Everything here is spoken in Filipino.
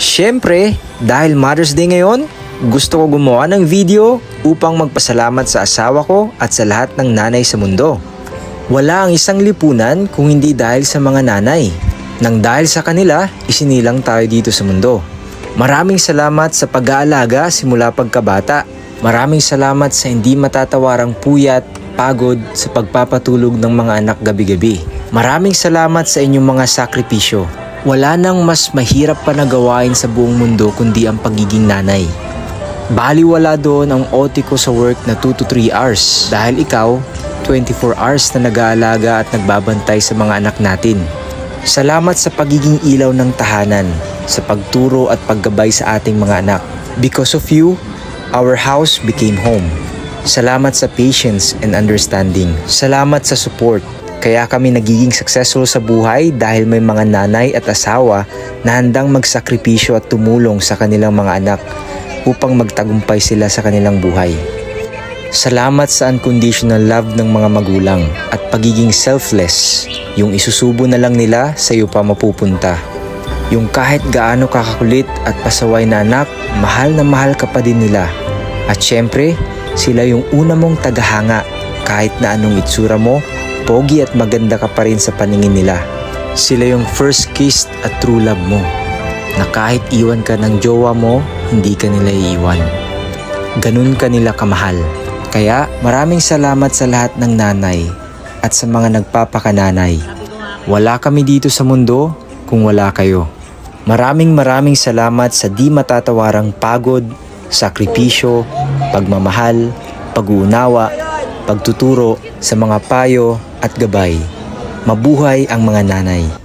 Siyempre, dahil Mother's Day ngayon, gusto ko gumawa ng video upang magpasalamat sa asawa ko at sa lahat ng nanay sa mundo. Wala ang isang lipunan kung hindi dahil sa mga nanay. Nang dahil sa kanila, isinilang tayo dito sa mundo. Maraming salamat sa pag-aalaga simula pagkabata. Maraming salamat sa hindi matatawarang puyat, pagod sa pagpapatulog ng mga anak gabi-gabi. Maraming salamat sa inyong mga sakripisyo. Wala nang mas mahirap pa na gawain sa buong mundo kundi ang pagiging nanay. Baliwala doon ang OT ko sa work na 2 to 3 hours dahil ikaw 24 hours na nag-aalaga at nagbabantay sa mga anak natin. Salamat sa pagiging ilaw ng tahanan, sa pagturo at paggabay sa ating mga anak. Because of you, our house became home. Salamat sa patience and understanding. Salamat sa support. Kaya kami nagiging successful sa buhay dahil may mga nanay at asawa na handang magsakripisyo at tumulong sa kanilang mga anak upang magtagumpay sila sa kanilang buhay. Salamat sa unconditional love ng mga magulang at pagiging selfless, yung isusubo na lang nila sa iyo pa mapupunta. Yung kahit gaano kakakulit at pasaway na anak, mahal na mahal ka pa din nila. At syempre, sila yung una mong tagahanga kahit na anong itsura mo, pogi at maganda ka pa rin sa paningin nila. Sila yung first kiss at true love mo, na kahit iwan ka ng jowa mo, hindi ka nila iiwan. Ganun ka nila kamahal. Kaya maraming salamat sa lahat ng nanay at sa mga nagpapakananay. Wala kami dito sa mundo kung wala kayo. Maraming salamat sa di matatawarang pagod, sakripisyo, pagmamahal, pag-uunawa, pagtuturo sa mga payo at gabay. Mabuhay ang mga nanay.